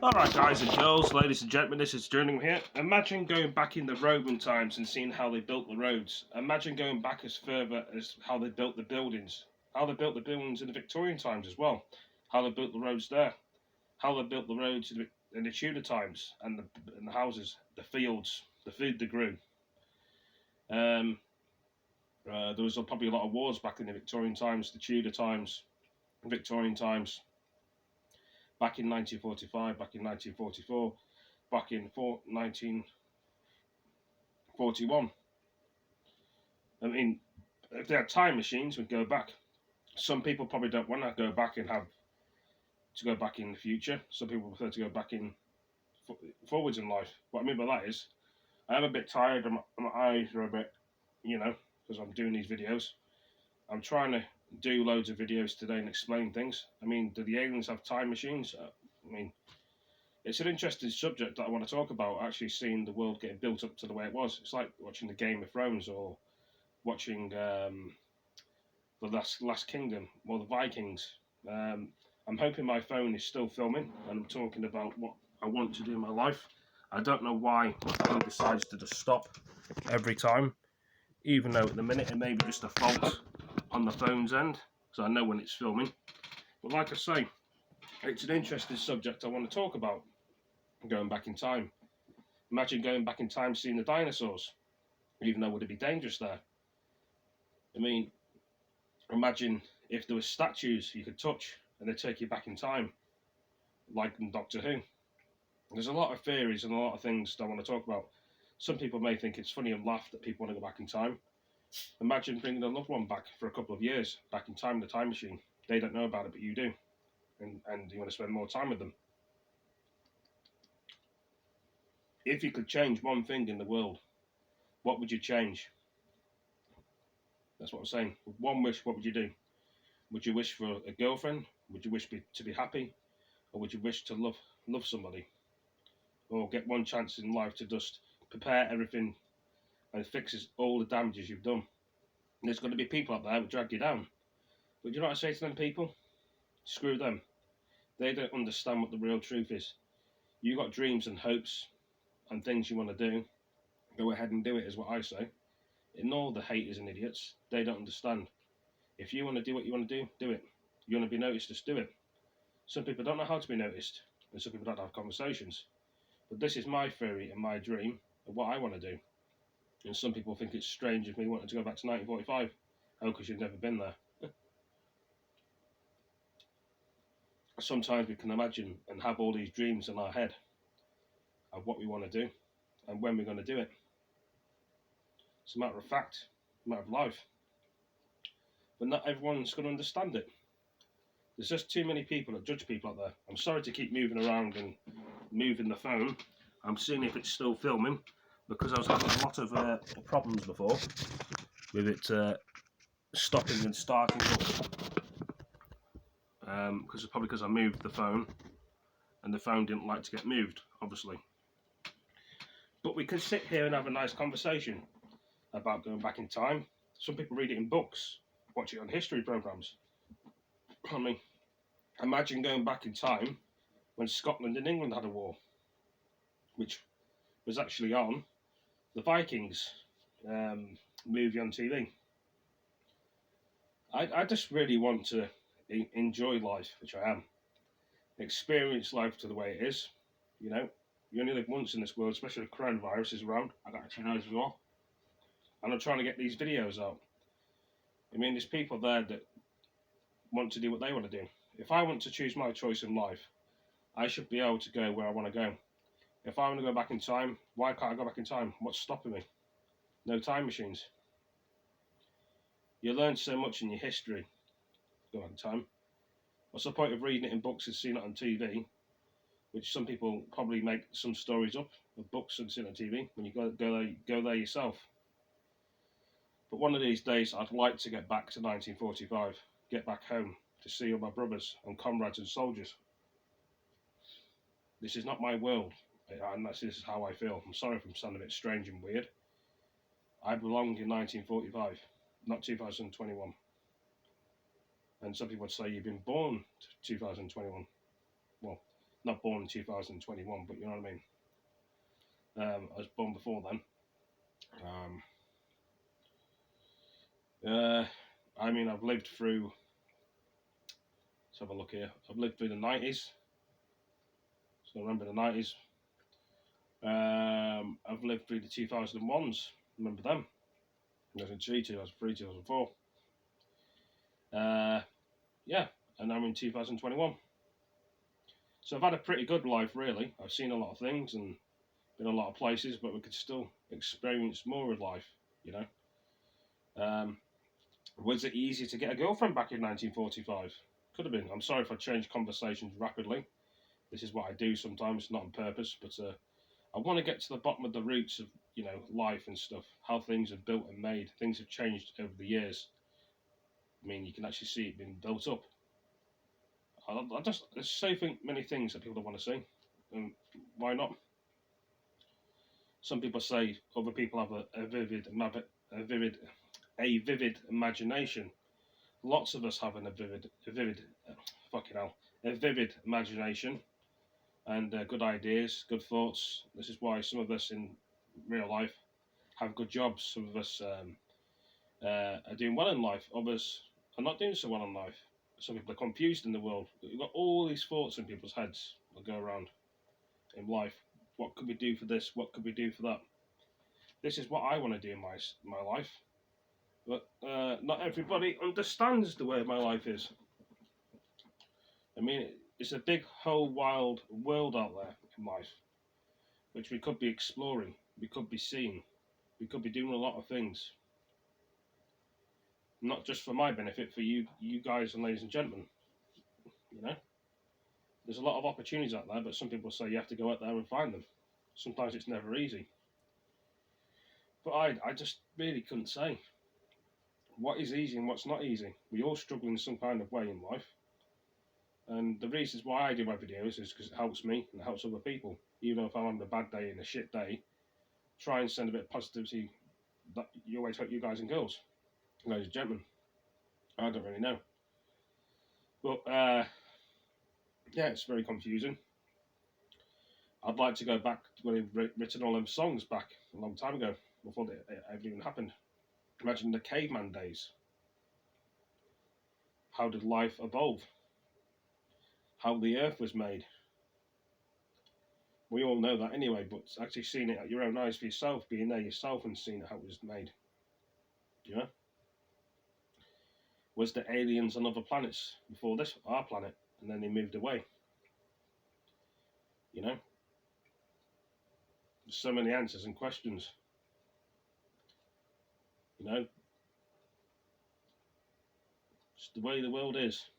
Alright guys and girls, ladies and gentlemen, this is Jerningham here. Imagine going back in the Roman times and seeing how they built the roads. Imagine going back as further as how they built the buildings. How they built the buildings in the Victorian times as well. How they built the roads there. How they built the roads in the Tudor times and the houses, the fields, the food they grew. There was probably a lot of wars back in the Victorian times, the Tudor times, Victorian times. Back in 1945, back in 1944, back in 1941. I mean, if they had time machines, we'd go back. Some people probably don't want to go back and have to go back in the future. Some people prefer to go back in forwards in life. What I mean by that is, I am a bit tired. My eyes are a bit, because I'm doing these videos. I'm trying to do loads of videos today and explain things. I mean, do the aliens have time machines? I mean, it's an interesting subject that I want to talk about, actually seeing the world getting built up to the way it was. It's like watching the Game of Thrones or watching the Last Kingdom or the Vikings. I'm hoping my phone is still filming and I'm talking about what I want to do in my life. I don't know why my phone decides to just stop every time, even though at the minute it may be just a fault on the phone's end, so I know when it's filming. But like I say, it's an interesting subject I want to talk about. Going back in time. Imagine going back in time seeing the dinosaurs, even though would it be dangerous there? I mean, imagine if there were statues you could touch and they take you back in time, like in Doctor Who. There's a lot of theories and a lot of things that I want to talk about. Some people may think it's funny and laugh that people want to go back in time. Imagine bringing a loved one back for a couple of years, back in time in the time machine. They don't know about it, but you do. And you want to spend more time with them. If you could change one thing in the world, what would you change? That's what I'm saying. With one wish, what would you do? Would you wish for a girlfriend? Would you wish to be happy? Or would you wish to love somebody? Or get one chance in life to just prepare everything and fixes all the damages you've done? And there's going to be people out there who drag you down. But do you know what I say to them people? Screw them. They don't understand what the real truth is. You got dreams and hopes and things you want to do. Go ahead and do it, is what I say. Ignore the haters and idiots. They don't understand. If you want to do what you want to do it. You want to be noticed, just do it. Some people don't know how to be noticed, and some people don't have conversations. But this is my theory and my dream of what I want to do. And some people think it's strange of me wanting to go back to 1945. Oh, because you've never been there. Sometimes we can imagine and have all these dreams in our head of what we want to do and when we're going to do it. It's a matter of fact, a matter of life. But not everyone's going to understand it. There's just too many people that judge people out there. I'm sorry to keep moving around and moving the phone. I'm seeing if it's still filming, because I was having a lot of problems before with it stopping and starting up. Because I moved the phone and the phone didn't like to get moved, obviously. But we can sit here and have a nice conversation about going back in time. Some people read it in books, watch it on history programs. I mean, imagine going back in time when Scotland and England had a war, which was actually on the Vikings movie on TV. I just really want to enjoy life, which I am. Experience life to the way it is. You know, you only live once in this world, especially if coronavirus is around. I got a nose as well. And I'm trying to get these videos out. I mean, there's people there that want to do what they want to do. If I want to choose my choice in life, I should be able to go where I want to go. If I want to go back in time, why can't I go back in time? What's stopping me? No time machines. You learn so much in your history. Go back in time. What's the point of reading it in books and seeing it on TV? Which some people probably make some stories up of books and seeing it on TV when you go there yourself. But one of these days, I'd like to get back to 1945, get back home to see all my brothers and comrades and soldiers. This is not my world, and this is how I feel. I'm sorry if I'm sounding a bit strange and weird. I belong in 1945, not 2021. And some people would say you've been born to 2021. Well, Not born in 2021, but you know what I mean. I was born before then. I mean, I've lived through. Let's have a look here. I've lived through the 90s. So I remember the 90s. I've lived through the 2001s. Remember them? 2002, 2003, 2004. Yeah, and I'm in 2021. So I've had a pretty good life, really. I've seen a lot of things and been a lot of places, but we could still experience more of life, you know. Was it easy to get a girlfriend back in 1945? Could have been. I'm sorry if I changed conversations rapidly. This is what I do sometimes, not on purpose, but I want to get to the bottom of the roots of, you know, life and stuff, how things are built and made. Things have changed over the years. I mean, you can actually see it being built up. There's so many things that people don't want to see, and why not? Some people say other people have a vivid imagination. Lots of us have a vivid imagination, and good ideas, good thoughts. This is why some of us in real life have good jobs. Some of us are doing well in life. Others are not doing so well in life. Some people are confused in the world. We've got all these thoughts in people's heads that go around in life. What could we do for this? What could we do for that? This is what I want to do in my life. But not everybody understands the way my life is. I mean, it's a big, whole, wild world out there in life, which we could be exploring, we could be seeing, we could be doing a lot of things. Not just for my benefit, for you guys and ladies and gentlemen. You know, there's a lot of opportunities out there, but some people say you have to go out there and find them. Sometimes it's never easy. But I just really couldn't say what is easy and what's not easy. We all struggle in some kind of way in life. And the reasons why I do my videos is because it helps me and it helps other people. Even if I'm having a bad day and a shit day, try and send a bit of positivity that you always hope you guys and girls, ladies and gentlemen. I don't really know. But, yeah, it's very confusing. I'd like to go back to when he'd written all them songs back a long time ago, before it ever even happened. Imagine the caveman days. How did life evolve? How the earth was made. We all know that anyway, but actually seeing it at your own eyes for yourself, being there yourself and seeing how it was made. You know? Was there aliens on other planets before this, our planet, and then they moved away? You know? There's so many answers and questions. You know? It's the way the world is.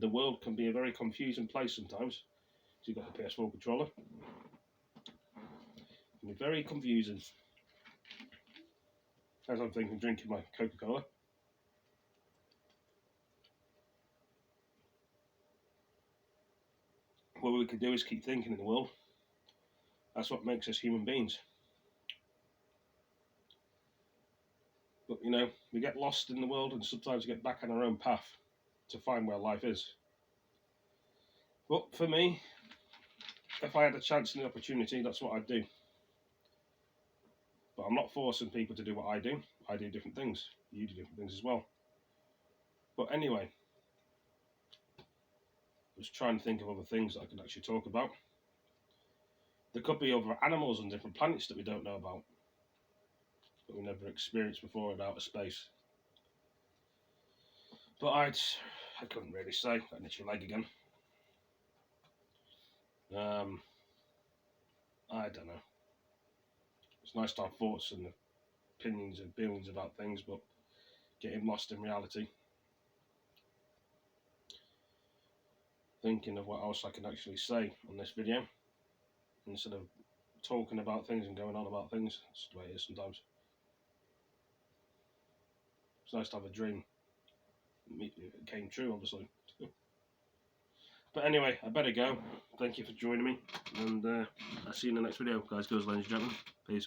The world can be a very confusing place sometimes. So you've got the PS4 controller. It can be very confusing. As I'm thinking, drinking my Coca-Cola. What we could do is keep thinking in the world. That's what makes us human beings. But, you know, we get lost in the world and sometimes we get back on our own path to find where life is. But for me, if I had a chance and the opportunity, that's what I'd do. But I'm not forcing people to do what I do. I do different things. You do different things as well. But anyway, I was trying to think of other things that I could actually talk about. There could be other animals on different planets that we don't know about, that we never experienced before in outer space. But I couldn't really say. Got an itchy leg again. I don't know. It's nice to have thoughts and opinions and feelings about things, but getting lost in reality. Thinking of what else I can actually say on this video, instead of talking about things and going on about things. That's the way it is sometimes. It's nice to have a dream. It came true, obviously. But anyway, I better go. Thank you for joining me, and I'll see you in the next video, guys, girls, ladies and gentlemen. Peace.